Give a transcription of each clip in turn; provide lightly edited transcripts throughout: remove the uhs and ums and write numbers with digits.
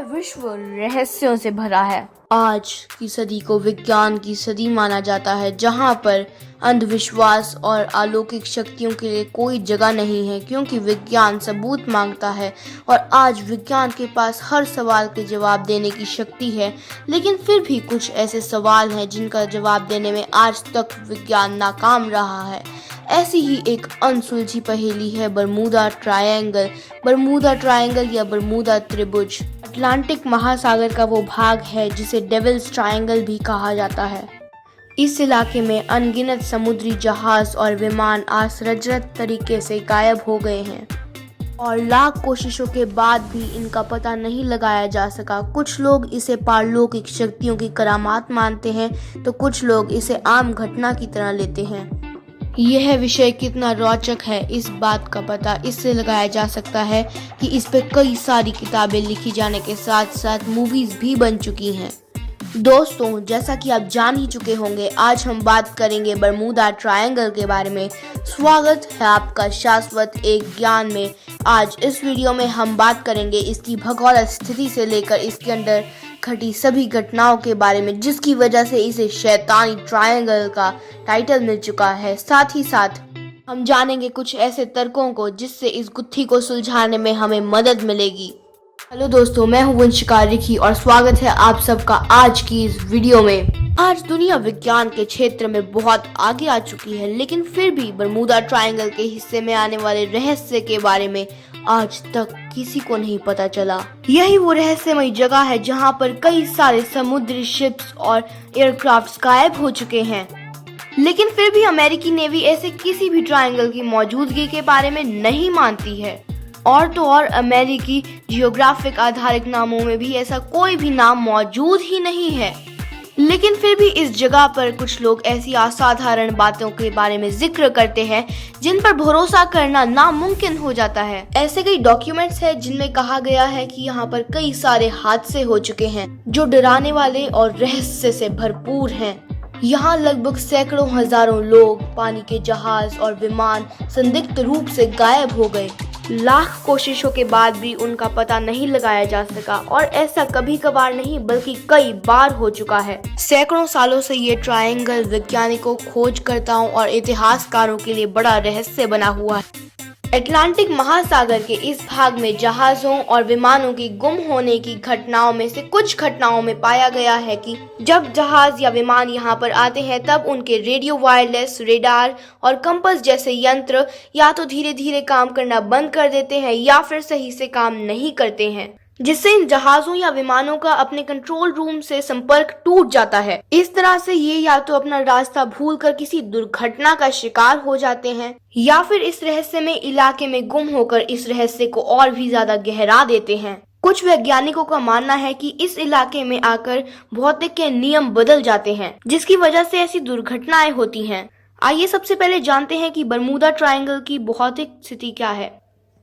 विश्व रहस्यों से भरा है। आज की सदी को विज्ञान की सदी माना जाता है, जहां पर अंधविश्वास और अलौकिक शक्तियों के लिए कोई जगह नहीं है, क्योंकि विज्ञान सबूत मांगता है और आज विज्ञान के पास हर सवाल के जवाब देने की शक्ति है। लेकिन फिर भी कुछ ऐसे सवाल हैं जिनका जवाब देने में आज तक विज्ञान नाकाम रहा है। ऐसी ही एक अनसुलझी पहेली है बरमूदा ट्रायंगल। बरमूदा ट्रायंगल या बरमूदा त्रिभुज अटलांटिक महासागर का वो भाग है जिसे डेविल्स ट्रायंगल भी कहा जाता है। इस इलाके में अनगिनत समुद्री जहाज और विमान असरजरत तरीके से गायब हो गए हैं और लाख कोशिशों के बाद भी इनका पता नहीं लगाया जा सका। कुछ लोग इसे पारलौकिक शक्तियों की करामात मानते हैं तो कुछ लोग इसे आम घटना की तरह लेते हैं। यह विषय कितना रोचक है, इस बात का पता इससे लगाया जा सकता है कि इस पे कई सारी किताबें लिखी जाने के साथ साथ मूवीज भी बन चुकी हैं। दोस्तों, जैसा कि आप जान ही चुके होंगे, आज हम बात करेंगे बरमूदा ट्रायंगल के बारे में। स्वागत है आपका शाश्वत एक ज्ञान में। आज इस वीडियो में हम बात करेंगे इसकी भौगोलिक स्थिति से लेकर इसके अंदर घटी सभी घटनाओं के बारे में, जिसकी वजह से इसे शैतानी ट्रायंगल का टाइटल मिल चुका है। साथ ही साथ हम जानेंगे कुछ ऐसे तर्कों को जिससे इस गुत्थी को सुलझाने में हमें मदद मिलेगी। हेलो दोस्तों, मैं हूं वंशिका रिखी और स्वागत है आप सबका आज की इस वीडियो में। आज दुनिया विज्ञान के क्षेत्र में बहुत आगे आ चुकी है, लेकिन फिर भी बरमूदा ट्रायंगल के हिस्से में आने वाले रहस्य के बारे में आज तक किसी को नहीं पता चला। यही वो रहस्यमयी जगह है जहां पर कई सारे समुद्री शिप्स और एयरक्राफ्ट्स गायब हो चुके हैं, लेकिन फिर भी अमेरिकी नेवी ऐसे किसी भी ट्रायंगल की मौजूदगी के बारे में नहीं मानती है। और तो और अमेरिकी जियोग्राफिक आधारित नामों में भी ऐसा कोई भी नाम मौजूद ही नहीं है। लेकिन फिर भी इस जगह पर कुछ लोग ऐसी असाधारण बातों के बारे में जिक्र करते हैं जिन पर भरोसा करना नामुमकिन हो जाता है। ऐसे कई डॉक्यूमेंट्स हैं जिनमें कहा गया है कि यहाँ पर कई सारे हादसे हो चुके हैं जो डराने वाले और रहस्य से भरपूर हैं। यहाँ लगभग सैकड़ों हजारों लोग, पानी के जहाज और विमान संदिग्ध रूप से गायब हो गए। लाख कोशिशों के बाद भी उनका पता नहीं लगाया जा सका और ऐसा कभी कभार नहीं बल्कि कई बार हो चुका है। सैकड़ों सालों से ये ट्रायंगल वैज्ञानिकों, खोजकर्ताओं और इतिहासकारों के लिए बड़ा रहस्य बना हुआ है। अटलांटिक महासागर के इस भाग में जहाजों और विमानों की गुम होने की घटनाओं में से कुछ घटनाओं में पाया गया है कि जब जहाज या विमान यहाँ पर आते हैं तब उनके रेडियो वायरलेस, रेडार और कंपास जैसे यंत्र या तो धीरे धीरे काम करना बंद कर देते हैं या फिर सही से काम नहीं करते हैं, जिससे इन जहाजों या विमानों का अपने कंट्रोल रूम से संपर्क टूट जाता है। इस तरह से ये या तो अपना रास्ता भूलकर किसी दुर्घटना का शिकार हो जाते हैं या फिर इस रहस्यमय इलाके में गुम होकर इस रहस्य को और भी ज्यादा गहरा देते हैं। कुछ वैज्ञानिकों का मानना है कि इस इलाके में आकर भौतिक के नियम बदल जाते हैं, जिसकी वजह से ऐसी दुर्घटनाएं होती हैं। आइए सबसे पहले जानते हैं कि बरमूदा ट्रायंगल की भौतिक स्थिति क्या है।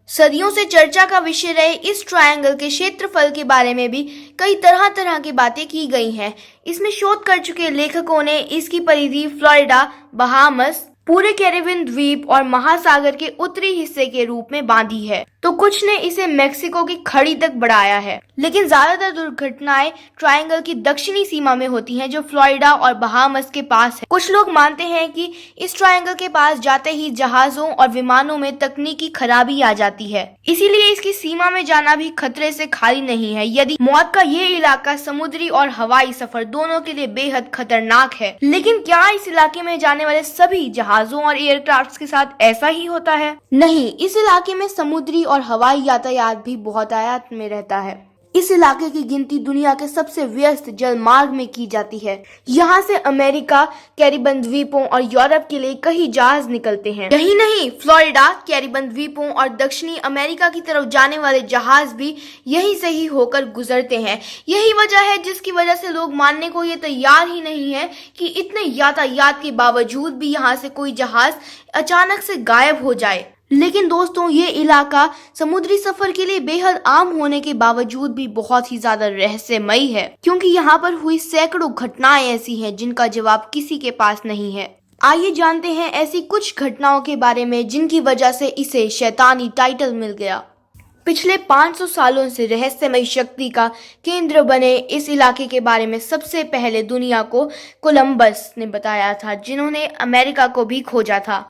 सदियों से चर्चा का विषय रहे इस ट्रायंगल के क्षेत्रफल के बारे में भी कई तरह तरह की बातें की गई हैं। इसमें शोध कर चुके लेखकों ने इसकी परिधि फ्लोरिडा, बहामस, पूरे कैरिबियन द्वीप और महासागर के उत्तरी हिस्से के रूप में बांधी है, तो कुछ ने इसे मेक्सिको की खाड़ी तक बढ़ाया है। लेकिन ज्यादातर दुर्घटनाएं ट्रायंगल की दक्षिणी सीमा में होती हैं, जो फ्लोरिडा और बहामस के पास है। कुछ लोग मानते हैं कि इस ट्रायंगल के पास जाते ही जहाजों और विमानों में तकनीकी खराबी आ जाती है, इसीलिए इसकी सीमा में जाना भी खतरे से खाली नहीं है। यदि मौत का ये इलाका समुद्री और हवाई सफर दोनों के लिए बेहद खतरनाक है। लेकिन क्या इस इलाके में जाने वाले सभी जहाजों और एयरक्राफ्ट के साथ ऐसा ही होता है? नहीं, इस इलाके में समुद्री और हवाई यातायात भी बहुतायत में रहता है। इस इलाके की गिनती दुनिया के सबसे व्यस्त जल मार्ग में की जाती है। यहाँ से अमेरिका, कैरिबियन द्वीपों और यूरोप के लिए कई जहाज निकलते हैं। यही नहीं, फ्लोरिडा, कैरिबियन द्वीपों और दक्षिणी अमेरिका की तरफ जाने वाले जहाज भी यहीं से ही होकर गुजरते हैं। यही वजह है जिसकी वजह से लोग मानने को ये तैयार ही नहीं है कि इतने यातायात के बावजूद भी यहाँ से कोई जहाज अचानक से गायब हो जाए। लेकिन दोस्तों, ये इलाका समुद्री सफर के लिए बेहद आम होने के बावजूद भी बहुत ही ज्यादा रहस्यमयी है, क्योंकि यहाँ पर हुई सैकड़ों घटनाएं ऐसी हैं जिनका जवाब किसी के पास नहीं है। आइए जानते हैं ऐसी कुछ घटनाओं के बारे में जिनकी वजह से इसे शैतानी टाइटल मिल गया। पिछले 500 सालों से रहस्यमयी शक्ति का केंद्र बने इस इलाके के बारे में सबसे पहले दुनिया को कोलंबस ने बताया था, जिन्होंने अमेरिका को भी खोजा था।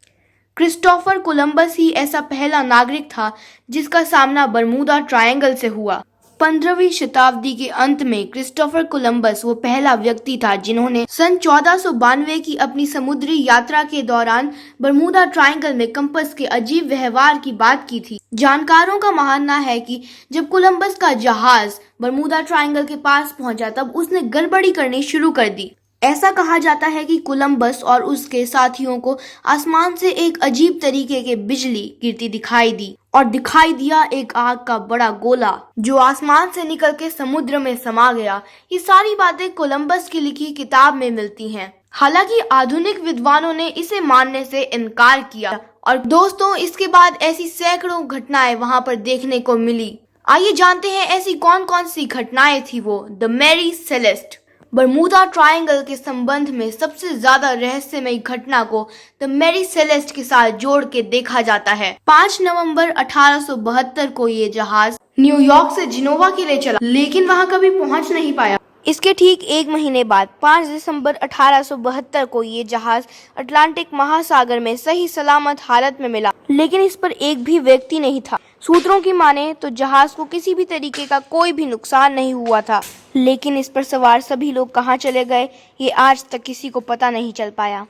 क्रिस्टोफर कोलंबस ही ऐसा पहला नागरिक था जिसका सामना बरमूदा ट्रायंगल से हुआ। 15वीं शताब्दी के अंत में क्रिस्टोफर कोलंबस वो पहला व्यक्ति था जिन्होंने सन 1492 की अपनी समुद्री यात्रा के दौरान बरमूदा ट्रायंगल में कंपास के अजीब व्यवहार की बात की थी। जानकारों का मानना है कि जब कोलंबस का जहाज बरमूदा ट्रायंगल के पास पहुंचा तब उसने गड़बड़ी करनी शुरू कर दी। ऐसा कहा जाता है कि कोलंबस और उसके साथियों को आसमान से एक अजीब तरीके के बिजली गिरती दिखाई दी और दिखाई दिया एक आग का बड़ा गोला जो आसमान से निकल के समुद्र में समा गया। ये सारी बातें कोलंबस की लिखी किताब में मिलती हैं। हालांकि आधुनिक विद्वानों ने इसे मानने से इनकार किया और दोस्तों इसके बाद ऐसी सैकड़ों घटनाएं वहां पर देखने को मिली। आइए जानते हैं ऐसी कौन कौन सी घटनाएं थी वो। The Mary Celeste. Bermuda Triangle के संबंध में सबसे ज्यादा रहस्यमयी घटना को द मैरी सेलेस्ट के साथ जोड़ के देखा जाता है। 5 नवंबर 1872 को ये जहाज न्यूयॉर्क से जिनोवा के लिए चला, लेकिन वहां कभी पहुंच नहीं पाया। इसके ठीक एक महीने बाद 5 दिसंबर 1872 को ये जहाज अटलांटिक महासागर में सही सलामत हालत में मिला, लेकिन इस पर एक भी व्यक्ति नहीं था। सूत्रों की माने तो जहाज को किसी भी तरीके का कोई भी नुकसान नहीं हुआ था, लेकिन इस पर सवार सभी लोग कहाँ चले गए ये आज तक किसी को पता नहीं चल पाया।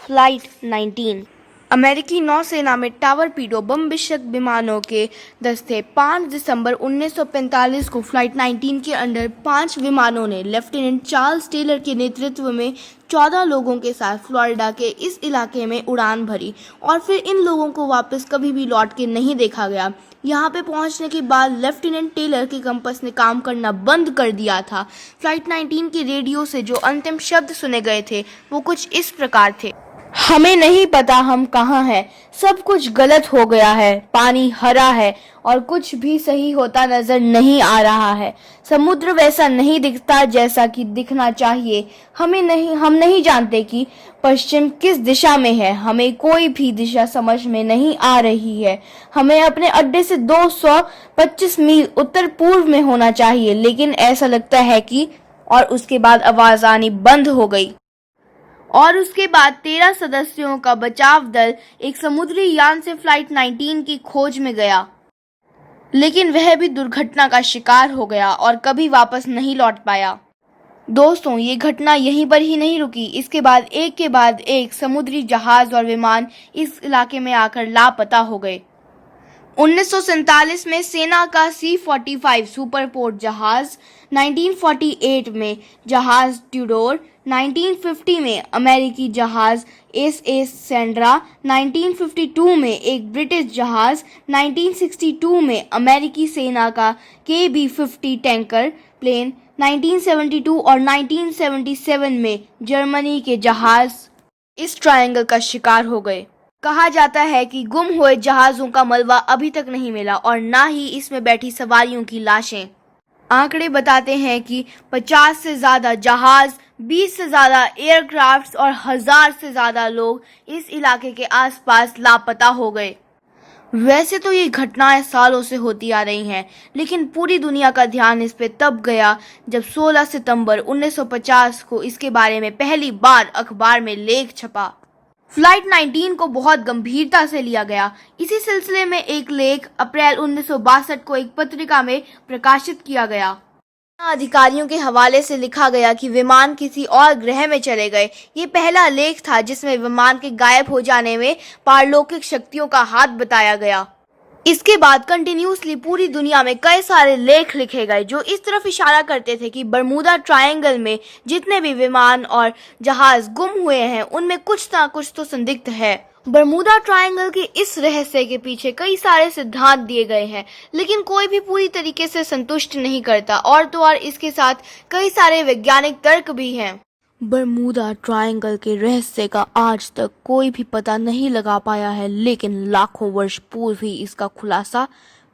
फ्लाइट 19। अमेरिकी नौसेना में टावरपीडो बम विशक विमानों के दस्ते 5 दिसंबर 1945 को फ्लाइट 19 के अंडर 5 विमानों ने लेफ्टिनेंट चार्ल्स टेलर के नेतृत्व में 14 लोगों के साथ फ्लोरिडा के इस इलाके में उड़ान भरी और फिर इन लोगों को वापस कभी भी लौट के नहीं देखा गया। यहाँ पे पहुंचने के बाद लेफ्टिनेंट टेलर के कंपास ने काम करना बंद कर दिया था। फ्लाइट 19 के रेडियो से जो अंतिम शब्द सुने गए थे वो कुछ इस प्रकार थे। हमें नहीं पता हम कहाँ हैं, सब कुछ गलत हो गया है, पानी हरा है और कुछ भी सही होता नजर नहीं आ रहा है। समुद्र वैसा नहीं दिखता जैसा कि दिखना चाहिए। हम नहीं जानते कि पश्चिम किस दिशा में है। हमें कोई भी दिशा समझ में नहीं आ रही है। हमें अपने अड्डे से 225 मील उत्तर पूर्व में होना चाहिए, लेकिन ऐसा लगता है कि और उसके बाद आवाज आनी बंद हो गई और उसके बाद 13 सदस्यों का बचाव दल एक समुद्री यान से फ्लाइट 19 की खोज में गया, लेकिन वह भी दुर्घटना का शिकार हो गया और कभी वापस नहीं लौट पाया। दोस्तों ये घटना यहीं पर ही नहीं रुकी। इसके बाद एक समुद्री जहाज और विमान इस इलाके में आकर लापता हो गए। 1947 में सेना का C-45 सुपरपोर्ट जहाज, 1948 में जहाज ट्यूडोर, 1950 में अमेरिकी जहाज SS सेंड्रा, 1952 में एक ब्रिटिश जहाज, 1962 में अमेरिकी सेना का KB-50 टैंकर प्लेन, 1972 और 1977 में जर्मनी के जहाज इस ट्रायंगल का शिकार हो गए। कहा जाता है कि गुम हुए जहाजों का मलबा अभी तक नहीं मिला और ना ही इसमें बैठी सवारियों की लाशें। आंकड़े बताते हैं कि 50 से ज्यादा जहाज, 20 से ज्यादा एयरक्राफ्ट्स और 1000 से ज्यादा लोग इस इलाके के आसपास लापता हो गए। वैसे तो ये घटनाएं सालों से होती आ रही हैं, लेकिन पूरी दुनिया का ध्यान इस पे तब गया जब 16 सितंबर 1950 को इसके बारे में पहली बार अखबार में लेख छपा। फ्लाइट 19 को बहुत गंभीरता से लिया गया। इसी सिलसिले में एक लेख अप्रैल 1962 को एक पत्रिका में प्रकाशित किया गया। अधिकारियों के हवाले से लिखा गया कि विमान किसी और ग्रह में चले गए। ये पहला लेख था जिसमें विमान के गायब हो जाने में पारलौकिक शक्तियों का हाथ बताया गया। इसके बाद कंटिन्यूसली पूरी दुनिया में कई सारे लेख लिखे गए जो इस तरफ इशारा करते थे कि बरमूदा ट्रायंगल में जितने भी विमान और जहाज गुम हुए हैं उनमें कुछ ना कुछ तो संदिग्ध है। बरमूदा ट्रायंगल के इस रहस्य के पीछे कई सारे सिद्धांत दिए गए हैं, लेकिन कोई भी पूरी तरीके से संतुष्ट नहीं करता और तो और इसके साथ कई सारे वैज्ञानिक तर्क भी हैं। बरमूदा ट्रायंगल के रहस्य का आज तक कोई भी पता नहीं लगा पाया है, लेकिन लाखों वर्ष पूर्व ही इसका खुलासा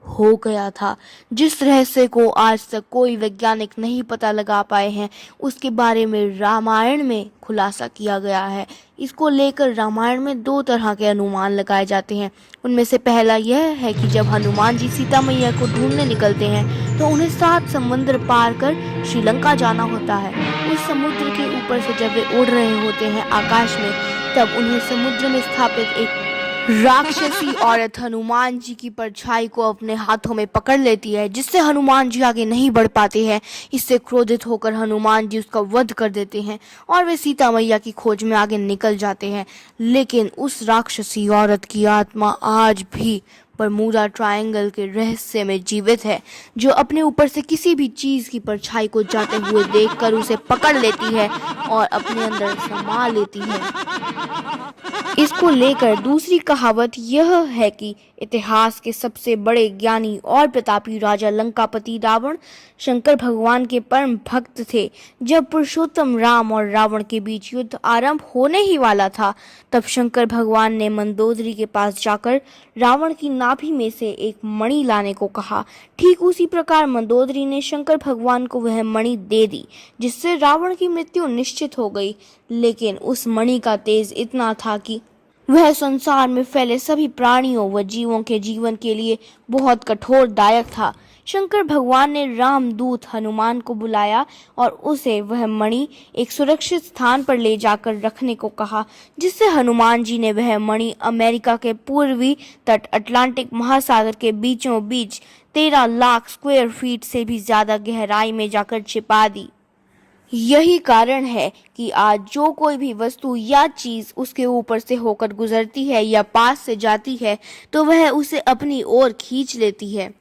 हो गया था। जिस रहस्य को आज तक कोई वैज्ञानिक नहीं पता लगा पाए हैं, उसके बारे में रामायण में खुलासा किया गया है। इसको लेकर रामायण में 2 तरह के अनुमान लगाए जाते हैं। उनमें से पहला यह है कि जब हनुमान जी सीता मैया को ढूंढने निकलते हैं तो उन्हें 7 समुद्र पार कर श्रीलंका जाना होता है। उस समुद्र के ऊपर से जब वे उड़ रहे होते हैं आकाश में, तब उन्हें समुद्र में स्थापित एक राक्षसी औरत हनुमान जी की परछाई को अपने हाथों में पकड़ लेती है, जिससे हनुमान जी आगे नहीं बढ़ पाते हैं। इससे क्रोधित होकर हनुमान जी उसका वध कर देते हैं और वे सीता मैया की खोज में आगे निकल जाते हैं। लेकिन उस राक्षसी औरत की आत्मा आज भी बरमूडा ट्रायंगल के रहस्य में जीवित है, जो अपने ऊपर से किसी भी चीज की परछाई को जाते हुए देखकर उसे पकड़ लेती है और अपने अंदर समा लेती है। इसको लेकर दूसरी कहावत यह है कि इतिहास के सबसे बड़े ज्ञानी और प्रतापी राजा लंकापति रावण शंकर भगवान के परम भक्त थे। जब पुरुषोत्तम राम और रावण के बीच युद्ध आरंभ होने ही वाला था, तब शंकर भगवान ने मंदोदरी के पास जाकर रावण की नाभि में से एक मणि लाने को कहा। ठीक उसी प्रकार मंदोदरी ने शंकर भगवान को वह मणि दे दी, जिससे रावण की मृत्यु निश्चित हो गई। लेकिन उस मणि का तेज इतना था कि वह संसार में फैले सभी प्राणियों व जीवों के जीवन के लिए बहुत कठोरदायक था। शंकर भगवान ने रामदूत हनुमान को बुलाया और उसे वह मणि एक सुरक्षित स्थान पर ले जाकर रखने को कहा, जिससे हनुमान जी ने वह मणि अमेरिका के पूर्वी तट अटलांटिक महासागर के बीचों बीच 13 लाख स्क्वायर फीट से भी ज्यादा गहराई में जाकर छिपा दी। यही कारण है कि आज जो कोई भी वस्तु या चीज उसके ऊपर से होकर गुजरती है या पास से जाती है, तो वह उसे अपनी ओर खींच लेती है।